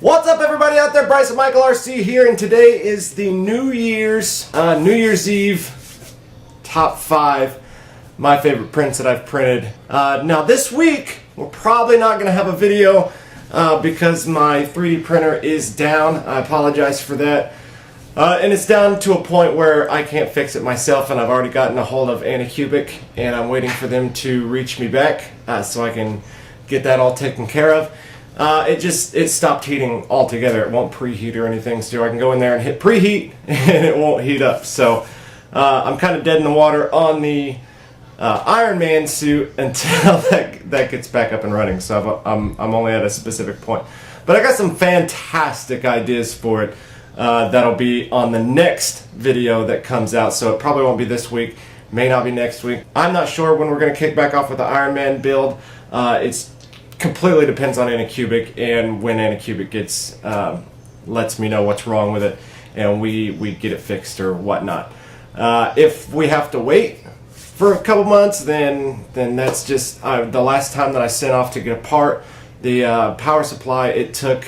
What's up, everybody out there? Bryce and Michael RC here, and today is the New Year's Eve top 5 my favorite prints that I've printed. Now this week we're probably not going to have a video because my 3D printer is down. I apologize for that. And it's down to a point where I can't fix it myself, and I've already gotten a hold of Anycubic, and I'm waiting for them to reach me back so I can get that all taken care of. It stopped heating altogether. It won't preheat or anything, so I can go in there and hit preheat and it won't heat up. So I'm kind of dead in the water on the Iron Man suit until that gets back up and running. So I'm only at a specific point, but I got some fantastic ideas for it that'll be on the next video that comes out. So it probably won't be this week, may not be next week. I'm not sure when we're going to kick back off with the Iron Man build. It's completely depends on Anycubic and when Anycubic gets lets me know what's wrong with it and we get it fixed or whatnot. If we have to wait for a couple months, then that's just the last time that I sent off to get a part, the power supply, it took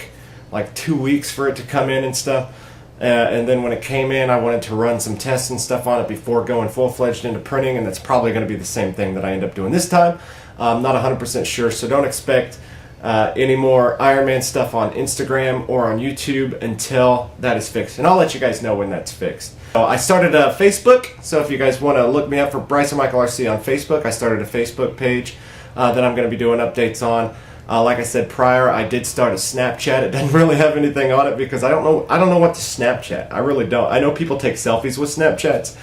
like 2 weeks for it to come in and stuff. And then when it came in, I wanted to run some tests and stuff on it before going full-fledged into printing, and that's probably going to be the same thing that I end up doing this time. I'm not 100% sure, so don't expect any more Iron Man stuff on Instagram or on YouTube until that is fixed. And I'll let you guys know when that's fixed. So I started a Facebook, so if you guys want to look me up for Bryce and Michael RC on Facebook, I started a Facebook page that I'm going to be doing updates on. Like I said prior, I did start a Snapchat. It doesn't really have anything on it because I don't know what to Snapchat. I really don't. I know people take selfies with Snapchats.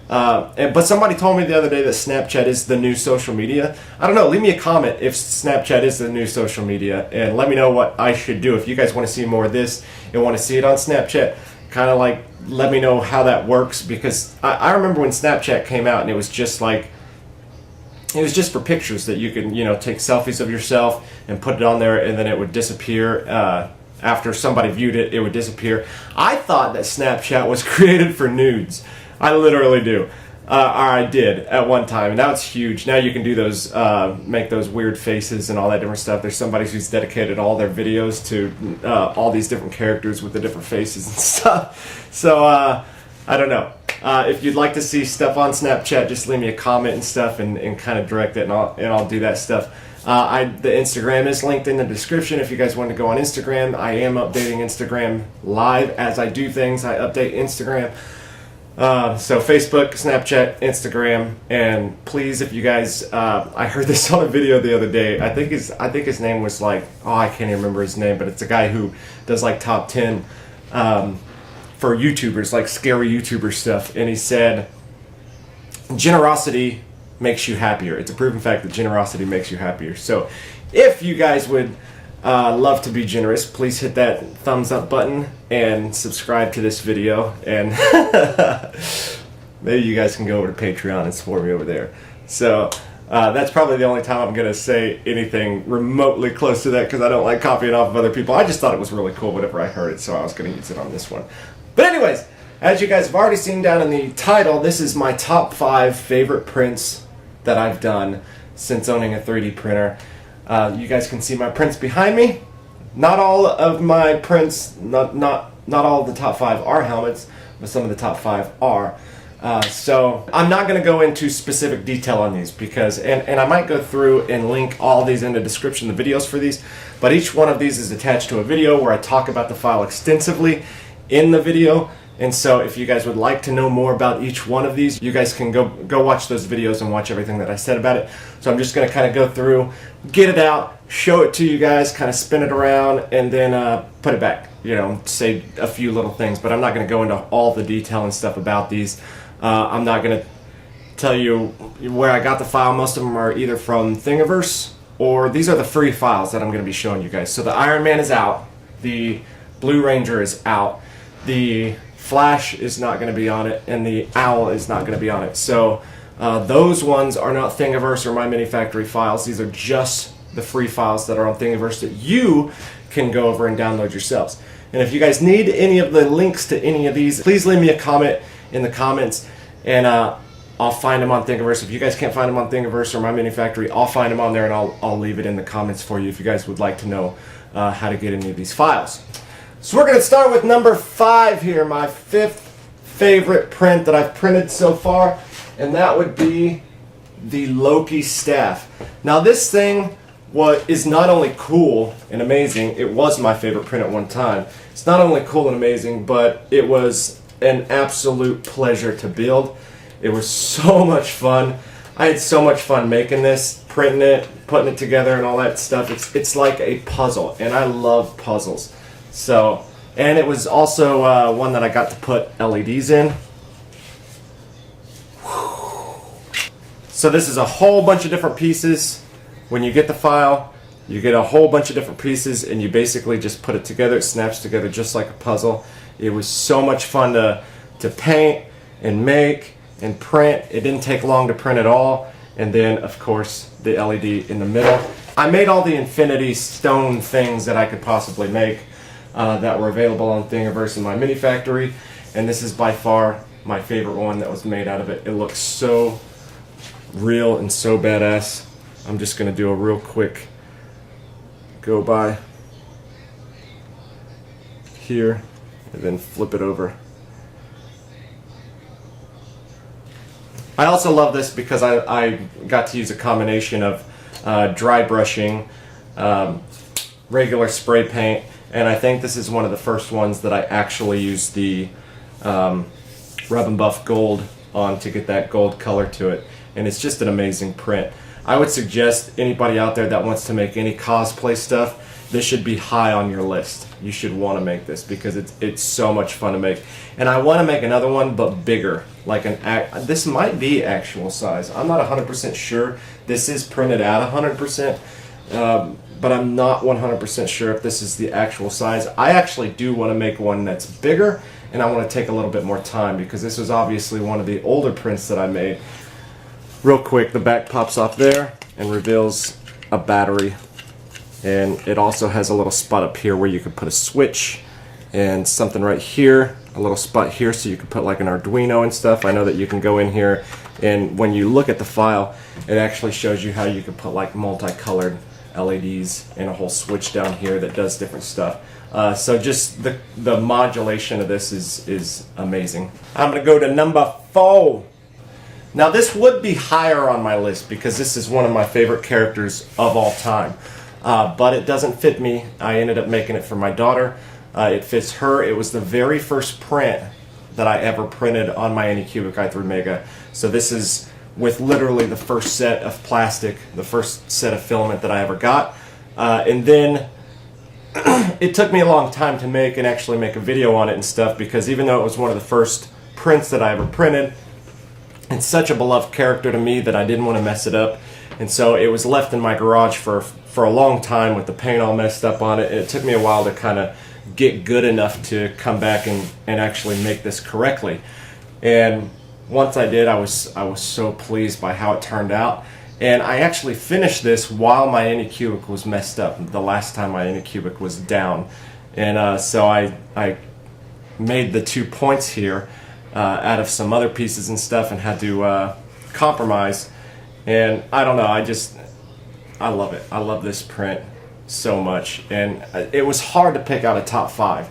But somebody told me the other day that Snapchat is the new social media. I don't know. Leave me a comment if Snapchat is the new social media, and let me know what I should do. If you guys want to see more of this and want to see it on Snapchat, kind of like let me know how that works, because I remember when Snapchat came out and it was just like, it was just for pictures that you can, take selfies of yourself and put it on there, and then it would disappear. After somebody viewed it, it would disappear. I thought that Snapchat was created for nudes. I literally do. Or I did at one time, and now it's huge. Now you can do those, make those weird faces and all that different stuff. There's somebody who's dedicated all their videos to all these different characters with the different faces and stuff. So, I don't know. If you'd like to see stuff on Snapchat, just leave me a comment and stuff and kind of direct it, and I'll do that stuff. The Instagram is linked in the description if you guys want to go on Instagram. I am updating Instagram live as I do things. I update Instagram. So Facebook, Snapchat, Instagram, and please, if you guys, I heard this on a video the other day. I think his name was like, I can't even remember his name, but it's a guy who does like top 10 for YouTubers, like scary YouTuber stuff, and he said, generosity makes you happier. It's a proven fact that generosity makes you happier. So if you guys would love to be generous, please hit that thumbs up button and subscribe to this video, and maybe you guys can go over to Patreon and support me over there. So that's probably the only time I'm going to say anything remotely close to that, because I don't like copying off of other people. I just thought it was really cool whenever I heard it, so I was going to use it on this one. But anyways, as you guys have already seen down in the title, this is my top 5 favorite prints that I've done since owning a 3D printer. You guys can see my prints behind me. Not all of my prints, not all of the top 5 are helmets, but some of the top 5 are. So I'm not going to go into specific detail on these because, and I might go through and link all these in the description, the videos for these, but each one of these is attached to a video where I talk about the file extensively in the video. And so if you guys would like to know more about each one of these, you guys can go watch those videos and watch everything that I said about it. So I'm just going to kind of go through, get it out, show it to you guys, kind of spin it around, and then put it back. Say a few little things, but I'm not going to go into all the detail and stuff about these. I'm not going to tell you where I got the file. Most of them are either from Thingiverse, or these are the free files that I'm going to be showing you guys. So the Iron Man is out, the Blue Ranger is out, the Flash is not going to be on it, and the Owl is not going to be on it. So those ones are not Thingiverse or My Mini Factory files. These are just the free files that are on Thingiverse that you can go over and download yourselves. And if you guys need any of the links to any of these, please leave me a comment in the comments, and I'll find them on Thingiverse. If you guys can't find them on Thingiverse or My Mini Factory, I'll find them on there, and I'll leave it in the comments for you if you guys would like to know how to get any of these files. So we're going to start with number 5 here, my 5th favorite print that I've printed so far, and that would be the Lowkey Staff. Now this thing is not only cool and amazing, it was my favorite print at one time. It's not only cool and amazing, but it was an absolute pleasure to build. It was so much fun. I had so much fun making this, printing it, putting it together and all that stuff. It's like a puzzle, and I love puzzles. So, and it was also one that I got to put LEDs in. So this is a whole bunch of different pieces. When you get the file, you get a whole bunch of different pieces, and you basically just put it together. It snaps together just like a puzzle. It was so much fun to paint and make and print. It didn't take long to print at all. And then, of course, the LED in the middle. I made all the infinity stone things that I could possibly make that were available on Thingiverse in my mini factory. And this is by far my favorite one that was made out of it. It looks so real and so badass. I'm just going to do a real quick go by here and then flip it over. I also love this because I got to use a combination of dry brushing, regular spray paint, and I think this is one of the first ones that I actually used the Rub and Buff Gold on to get that gold color to it, and it's just an amazing print. I would suggest anybody out there that wants to make any cosplay stuff, this should be high on your list. You should want to make this because it's so much fun to make. And I want to make another one but bigger, like this might be actual size. I'm not 100% sure. This is printed at 100%, but I'm not 100% sure if this is the actual size. I actually do want to make one that's bigger, and I want to take a little bit more time because this was obviously one of the older prints that I made. Real quick, the back pops off there and reveals a battery. And it also has a little spot up here where you could put a switch and something right here, a little spot here so you could put like an Arduino and stuff. I know that you can go in here, and when you look at the file, it actually shows you how you can put like multicolored LEDs and a whole switch down here that does different stuff. So just the modulation of this is amazing. I'm going to go to number 4. Now this would be higher on my list because this is one of my favorite characters of all time. But it doesn't fit me. I ended up making it for my daughter. It fits her. It was the very first print that I ever printed on my Anycubic i3 Mega. So this is with literally the first set of plastic, the first set of filament that I ever got. And then it took me a long time to make and actually make a video on it and stuff, because even though it was one of the first prints that I ever printed, it's such a beloved character to me that I didn't want to mess it up. And so it was left in my garage for a long time with the paint all messed up on it. And it took me a while to kind of get good enough to come back and actually make this correctly. And once I did, I was so pleased by how it turned out. And I actually finished this while my Anycubic was messed up. The last time my Anycubic was down. And so I made the 2 points here out of some other pieces and stuff and had to compromise. And I don't know, I love it. I love this print so much. And it was hard to pick out a top 5.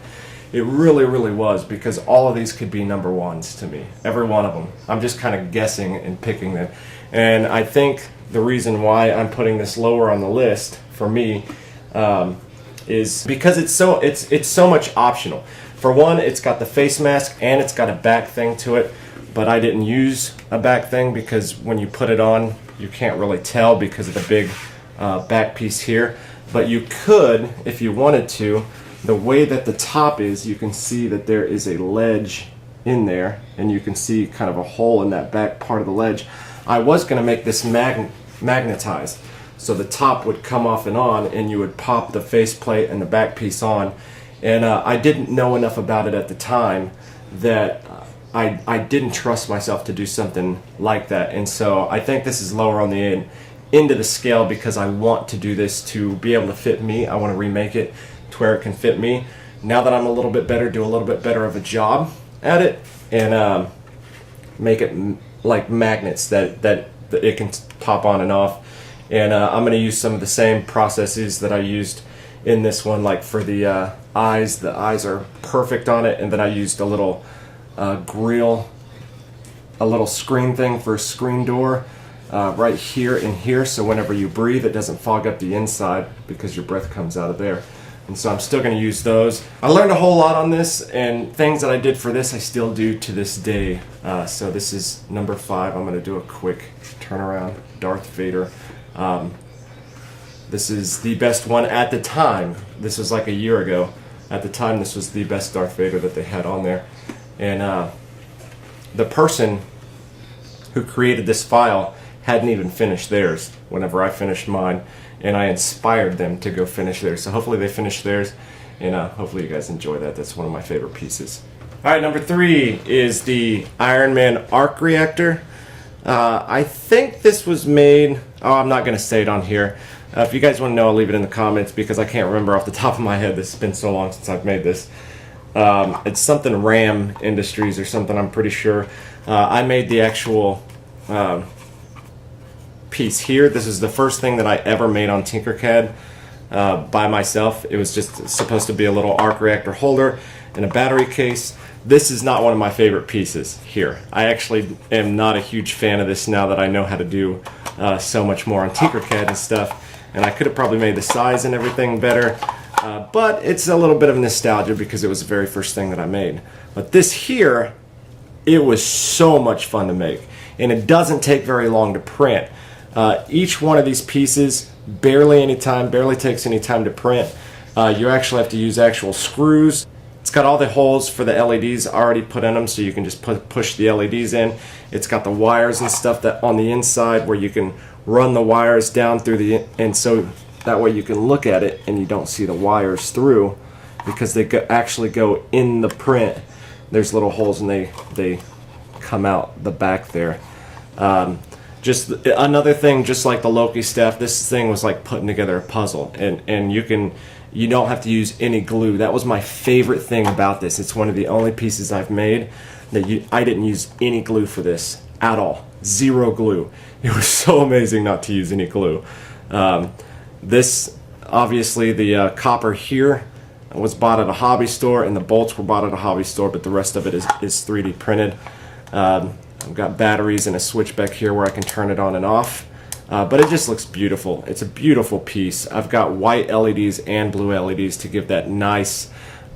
It really, really was, because all of these could be number 1s to me. Every one of them. I'm just kind of guessing and picking them. And I think the reason why I'm putting this lower on the list for me is because it's so much optional. For one, it's got the face mask and it's got a back thing to it. But I didn't use a back thing because when you put it on, you can't really tell because of the big back piece here. But you could, if you wanted to. The way that the top is, you can see that there is a ledge in there, and you can see kind of a hole in that back part of the ledge. I was going to make this magnetized, so the top would come off and on, and you would pop the faceplate and the back piece on. And I didn't know enough about it at the time that I didn't trust myself to do something like that. And so I think this is lower on the end of the scale because I want to do this to be able to fit me. I want to remake it to where it can fit me. Now that I'm a little bit better, do a little bit better of a job at it, and make it like magnets that it can pop on and off. And I'm going to use some of the same processes that I used in this one. Like for the eyes are perfect on it, and then I used a little grill, a little screen thing for a screen door right here and here, so whenever you breathe it doesn't fog up the inside because your breath comes out of there. And so I'm still going to use those. I learned a whole lot on this, and things that I did for this I still do to this day. So this is number 5. I'm going to do a quick turnaround. Darth Vader. This is the best one at the time. This was like a year ago. At the time, this was the best Darth Vader that they had on there. And the person who created this file hadn't even finished theirs whenever I finished mine, and I inspired them to go finish theirs. So hopefully they finished theirs, and hopefully you guys enjoy that. That's one of my favorite pieces. Alright, number 3 is the Man Arc Reactor. I think this was made... Oh, I'm not going to say it on here. If you guys want to know, I'll leave it in the comments because I can't remember off the top of my head. This has been so long since I've made this. It's something Ram Industries or something, I'm pretty sure. I made the actual piece here. This is the first thing that I ever made on Tinkercad by myself. It was just supposed to be a little arc reactor holder and a battery case. This is not one of my favorite pieces here. I actually am not a huge fan of this now that I know how to do so much more on Tinkercad and stuff. And I could have probably made the size and everything better. But it's a little bit of nostalgia because it was the very first thing that I made. But this here, it was so much fun to make. And it doesn't take very long to print. Each one of these pieces barely takes any time to print. You actually have to use actual screws. It's got all the holes for the LEDs already put in them, so you can just push the LEDs in. It's got the wires and stuff that on the inside where you can run the wires down through the, and so that way you can look at it and you don't see the wires through because they actually go in the print. There's little holes and they come out the back there. Just another thing, just like the Lowkey Staff, this thing was like putting together a puzzle, and you don't have to use any glue. That was my favorite thing about this. It's one of the only pieces I've made that I didn't use any glue for this at all. 0 glue. It was so amazing not to use any glue. This, obviously, the copper here was bought at a hobby store, and the bolts were bought at a hobby store, but the rest of it is 3D printed. I've got batteries and a switch back here where I can turn it on and off. But it just looks beautiful. It's a beautiful piece. I've got white LEDs and blue LEDs to give that nice,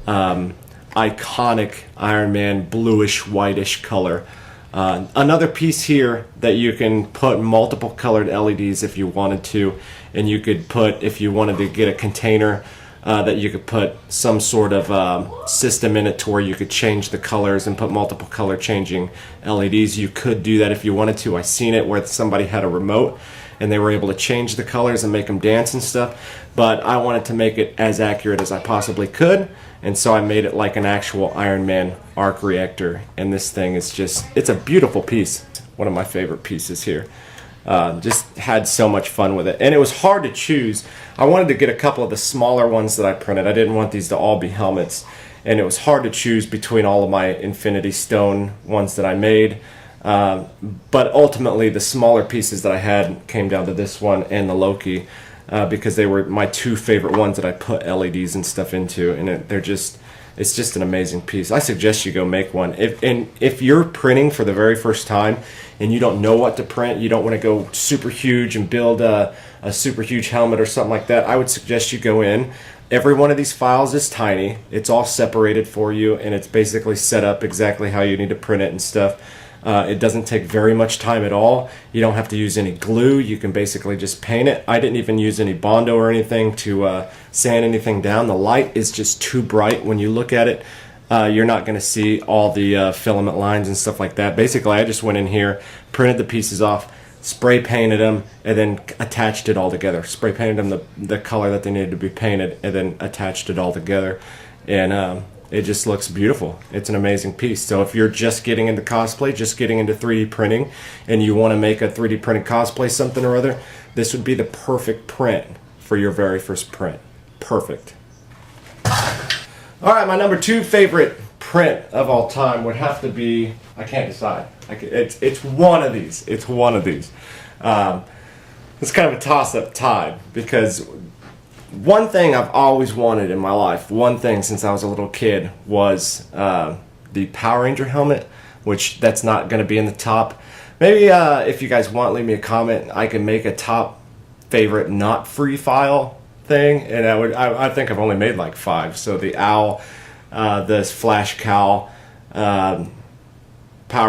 iconic Iron Man bluish, whitish color. Another piece here that you can put multiple colored LEDs if you wanted to, and you could put, if you wanted to get a container, that you could put some sort of system in it to where you could change the colors and put multiple color changing LEDs. You could do that if you wanted to. I've seen it where somebody had a remote and they were able to change the colors and make them dance and stuff, but I wanted to make it as accurate as I possibly could, and so I made it like an actual Iron Man Arc Reactor, and this thing is just, it's a beautiful piece. One of my favorite pieces here. Just had so much fun with it, and it was hard to choose. I wanted to get a couple of the smaller ones that I printed. I didn't want these to all be helmets, and it was hard to choose between all of my Infinity Stone ones that I made. But ultimately, the smaller pieces that I had came down to this one and the Lowkey, because they were my 2 favorite ones that I put LEDs and stuff into, and it's just an amazing piece. I suggest you go make one. If you're printing for the very first time and you don't know what to print, you don't want to go super huge and build a super huge helmet or something like that, I would suggest you go in. Every one of these files is tiny. It's all separated for you, and it's basically set up exactly how you need to print it and stuff. It doesn't take very much time at all. You don't have to use any glue. You can basically just paint it. I didn't even use any Bondo or anything to sand anything down. The light is just too bright. When you look at it, you're not going to see all the filament lines and stuff like that. Basically, I just went in here, printed the pieces off, spray painted them, and then attached it all together. Spray painted them the color that they needed to be painted, and then attached it all together. And it just looks beautiful. It's an amazing piece. So if you're just getting into cosplay, just getting into 3D printing, and you want to make a 3D printed cosplay something or other, this would be the perfect print for your very first print. Perfect. Alright, my number 2 favorite print of all time would have to be, I can't decide. It's one of these. It's one of these. It's kind of a toss-up tie, because One thing I've always wanted in my life, one thing since I was a little kid, was the Power Ranger helmet, which that's not going to be in the top. Maybe if you guys want, leave me a comment. I can make a top favorite not free file thing, and I think I've only made like 5. So the Owl, the Flash Cowl, Power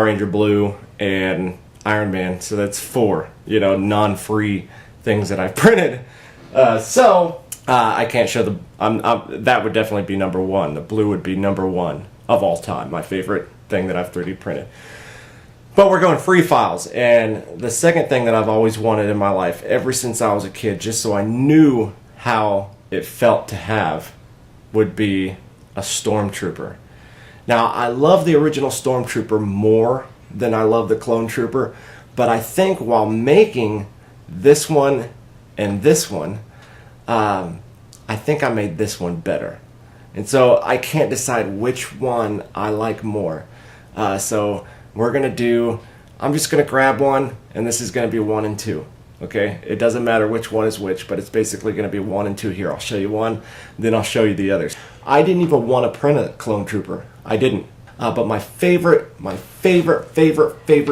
Ranger Blue, and Iron Man. So that's 4, non-free things that I've printed. I can't show that would definitely be number 1. The blue would be number 1 of all time, my favorite thing that I've 3D printed. But we're going free files, and the second thing that I've always wanted in my life, ever since I was a kid, just so I knew how it felt to have, would be a Stormtrooper. Now, I love the original Stormtrooper more than I love the Clone Trooper, but I think while making this one and this one, I think I made this one better. And so I can't decide which one I like more. So we're going to do, I'm just going to grab one, and this is going to be 1 and 2. Okay? It doesn't matter which one is which, but it's basically going to be 1 and 2 here. I'll show you one, then I'll show you the others. I didn't even want to print a Clone Trooper. I didn't. But my favorite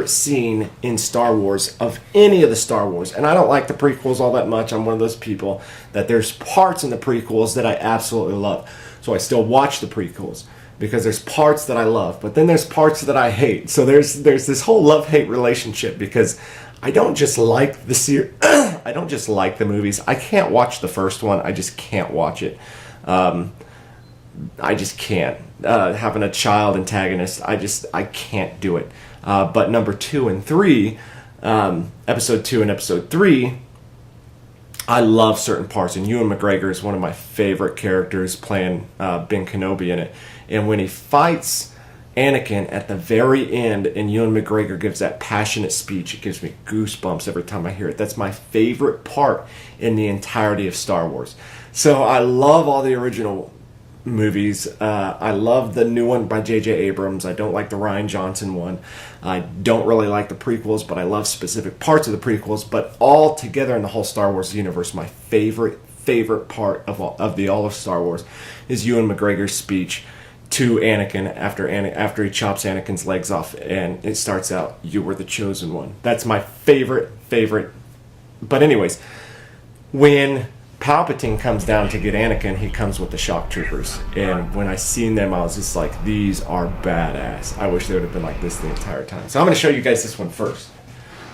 scene in Star Wars, of any of the Star Wars, and I don't like the prequels all that much. I'm one of those people that there's parts in the prequels that I absolutely love. So I still watch the prequels because there's parts that I love, but then there's parts that I hate. So there's this whole love-hate relationship, because I don't just like the I don't just like the movies. I can't watch the first one. I just can't watch it. I just can't. Having a child antagonist, I can't do it. But number 2 and 3, episode 2 and episode 3, I love certain parts. And Ewan McGregor is one of my favorite characters, playing Ben Kenobi in it. And when he fights Anakin at the very end, and Ewan McGregor gives that passionate speech, it gives me goosebumps every time I hear it. That's my favorite part in the entirety of Star Wars. So I love all the original movies. I love the new one by J.J. Abrams. I don't like the Rian Johnson one. I don't really like the prequels, but I love specific parts of the prequels. But all together in the whole Star Wars universe, my favorite part of all of Star Wars is Ewan McGregor's speech to Anakin after he chops Anakin's legs off, and it starts out, "You were the chosen one." That's my favorite. But anyways, when Palpatine comes down to get Anakin, he comes with the shock troopers, and when I seen them, I was just like, these are badass. I wish they would have been like this the entire time. So I'm going to show you guys this one first.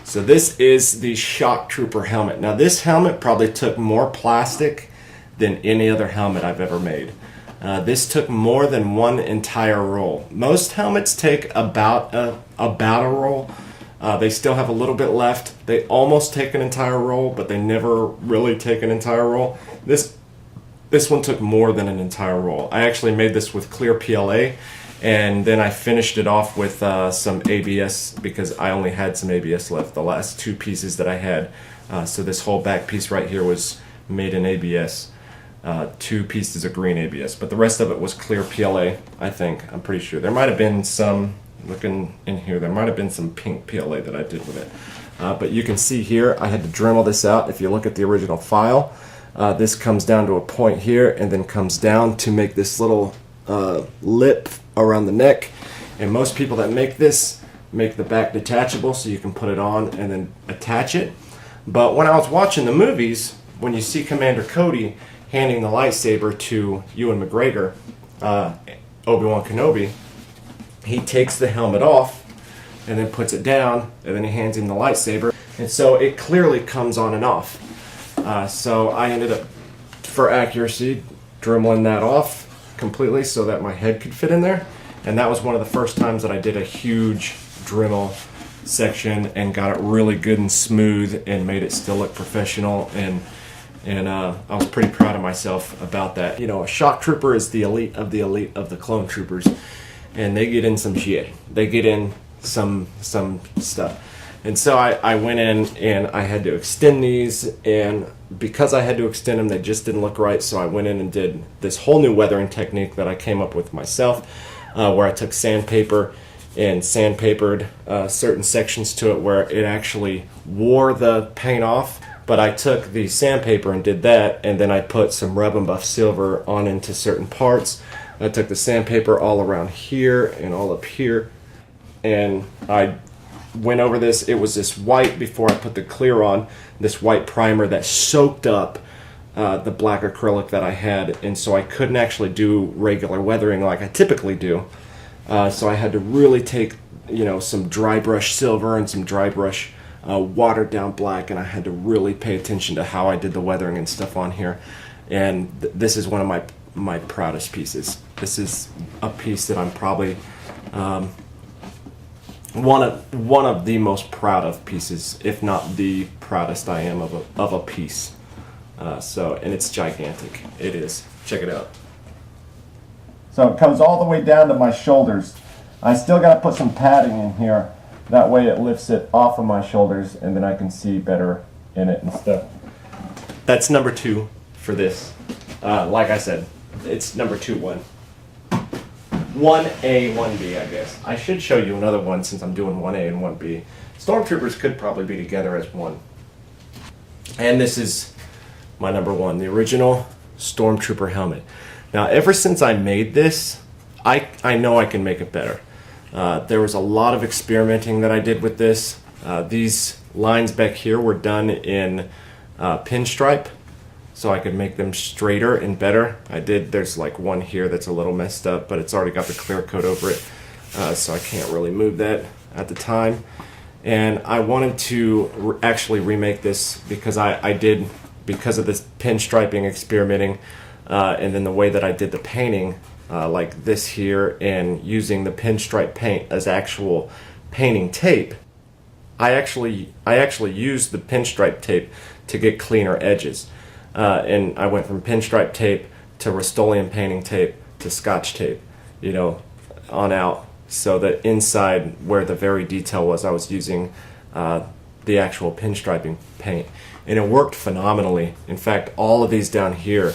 So this is the shock trooper helmet. Now this helmet probably took more plastic than any other helmet I've ever made. This took more than one entire roll. Most helmets take about a roll. They still have a little bit left. They almost take an entire roll, but they never really take an entire roll. This one took more than an entire roll. I actually made this with clear PLA, and then I finished it off with some ABS, because I only had some ABS left, the last 2 pieces that I had. So this whole back piece right here was made in ABS. 2 pieces of green ABS, but the rest of it was clear PLA, I think. I'm pretty sure. There might have been some... Looking in here, there might have been some pink PLA that I did with it. But you can see here, I had to Dremel this out. If you look at the original file, this comes down to a point here and then comes down to make this little lip around the neck. And most people that make this make the back detachable so you can put it on and then attach it. But when I was watching the movies, when you see Commander Cody handing the lightsaber to Ewan McGregor, Obi-Wan Kenobi, he takes the helmet off and then puts it down, and then he hands him the lightsaber, and so it clearly comes on and off. So I ended up, for accuracy, dremeling that off completely so that my head could fit in there, and that was one of the first times that I did a huge Dremel section and got it really good and smooth and made it still look professional, and I was pretty proud of myself about that. You know, a shock trooper is the elite of the clone troopers, and they get in some shit. They get in some stuff. And so I went in and I had to extend these, and because I had to extend them, they just didn't look right, so I went in and did this whole new weathering technique that I came up with myself, where I took sandpaper and sandpapered certain sections to it where it actually wore the paint off, But I took the sandpaper and did that, and then I put some rub and buff silver on into certain parts. I took the sandpaper all around here and all up here, and I went over this. It was this white before I put the clear on, this white primer that soaked up the black acrylic that I had, and so I couldn't actually do regular weathering like I typically do. So I had to really take, you know, some dry brush silver and some dry brush watered down black, and I had to really pay attention to how I did the weathering and stuff on here. And this is one of my proudest pieces. This is a piece that I'm probably one of the most proud of pieces, if not the proudest I am of a piece. And it's gigantic. It is. Check it out. So it comes all the way down to my shoulders. I still got to put some padding in here. That way it lifts it off of my shoulders, and then I can see better in it and stuff. That's number 2 for this. Like I said, it's number 2, 1A, 1B, I guess. I should show you another one since I'm doing 1A and 1B. Stormtroopers could probably be together as one. And this is my number 1, the original Stormtrooper Helmet. Now, ever since I made this, I know I can make it better. There was a lot of experimenting that I did with this. These lines back here were done in pinstripe, so I could make them straighter and better. There's like one here that's a little messed up, but it's already got the clear coat over it, so I can't really move that at the time. And I wanted to actually remake this because because of this pinstriping experimenting, and then the way that I did the painting, like this here, and using the pinstripe paint as actual painting tape. I actually used the pinstripe tape to get cleaner edges, and I went from pinstripe tape to Rust-Oleum painting tape to Scotch tape, you know, on out. So that inside where the very detail was, I was using the actual pinstriping paint, and it worked phenomenally. In fact, all of these down here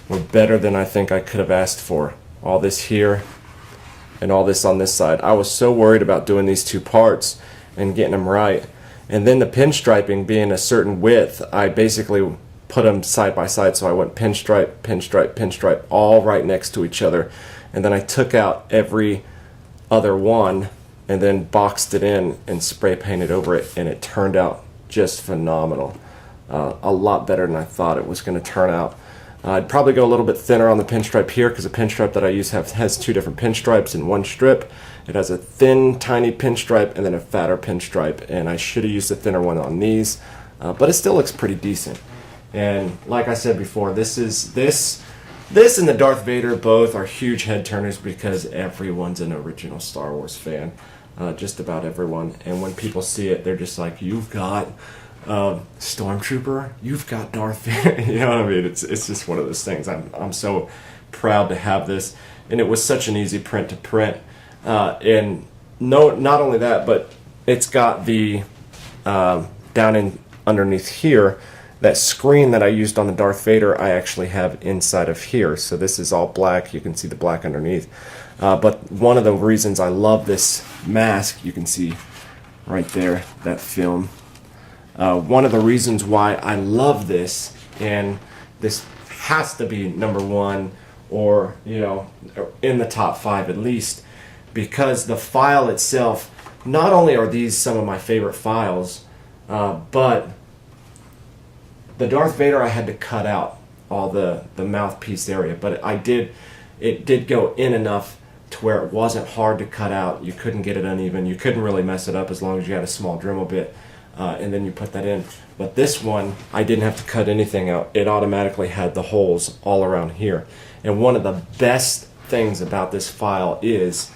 were better than I think I could have asked for. All this here and all this on this side. I was so worried about doing these 2 parts and getting them right. And then the pinstriping being a certain width, I basically put them side by side. So I went pinstripe, pinstripe, pinstripe, all right next to each other. And then I took out every other one and then boxed it in and spray painted over it, and it turned out just phenomenal. A lot better than I thought it was going to turn out. I'd probably go a little bit thinner on the pinstripe here because the pinstripe that I use has 2 different pinstripes in one strip. It has a thin, tiny pinstripe and then a fatter pinstripe, and I should have used a thinner one on these, but it still looks pretty decent. And like I said before, this and the Darth Vader both are huge head turners because everyone's an original Star Wars fan, just about everyone. And when people see it, they're just like, "You've got Stormtrooper, you've got Darth Vader." You know what I mean? It's just one of those things. I'm so proud to have this, and it was such an easy print to print. And not only that, but it's got the underneath here, that screen that I used on the Darth Vader, I actually have inside of here. So this is all black. You can see the black underneath. But one of the reasons I love this mask, you can see right there that film. One of the reasons why I love this, and this has to be number 1, or you know, in the top 5 at least, because the file itself, not only are these some of my favorite files, but the Darth Vader I had to cut out all the mouthpiece area, but it did go in enough to where it wasn't hard to cut out. You couldn't get it uneven, you couldn't really mess it up as long as you had a small Dremel bit. And then you put that in. But this one, I didn't have to cut anything out. It automatically had the holes all around here. And one of the best things about this file is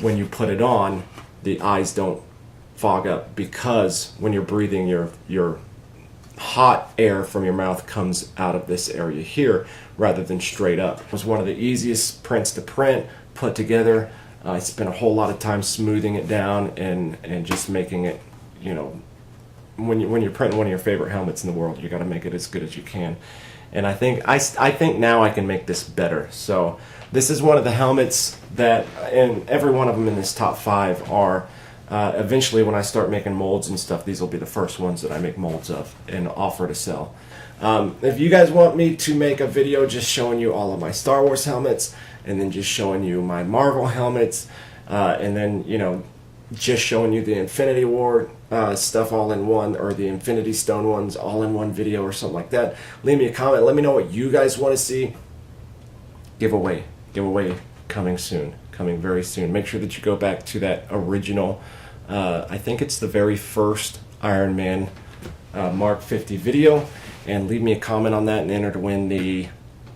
when you put it on, the eyes don't fog up, because when you're breathing, your hot air from your mouth comes out of this area here rather than straight up. It was one of the easiest prints to print, put together. I spent a whole lot of time smoothing it down and just making it, you know, when you're printing one of your favorite helmets in the world, you got to make it as good as you can. And I think now I can make this better. So this is one of the helmets that, and every one of them in this top 5 are Eventually, when I start making molds and stuff, these will be the first ones that I make molds of and offer to sell. If you guys want me to make a video just showing you all of my Star Wars helmets, and then just showing you my Marvel helmets, and then, you know, just showing you the Infinity War stuff all in one, or the Infinity Stone ones all in one video or something like that, leave me a comment. Let me know what you guys want to see. Giveaway coming soon, coming very soon. Make sure that you go back to that original, I think it's the very first Iron Man Mark 50 video, and leave me a comment on that and enter to win the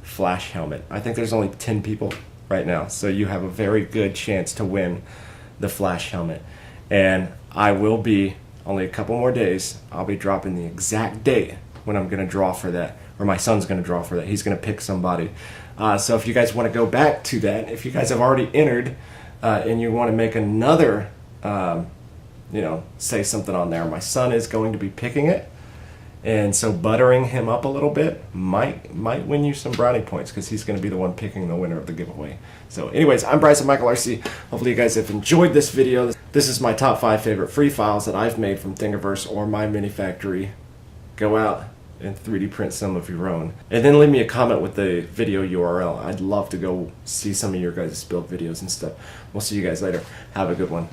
Flash helmet. I think there's only 10 people right now, so you have a very good chance to win the Flash helmet. And I will be, only a couple more days, I'll be dropping the exact date when I'm going to draw for that, or my son's going to draw for that. He's going to pick somebody. So if you guys want to go back to that, if you guys have already entered and you want to make another, you know, say something on there, my son is going to be picking it. And so buttering him up a little bit might win you some brownie points, because he's going to be the one picking the winner of the giveaway. So anyways, I'm Bryson Michael RC. Hopefully you guys have enjoyed this video. This is my top 5 favorite free files that I've made from Thingiverse or my mini factory. Go out and 3D print some of your own. And then leave me a comment with the video URL. I'd love to go see some of your guys' build videos and stuff. We'll see you guys later. Have a good one.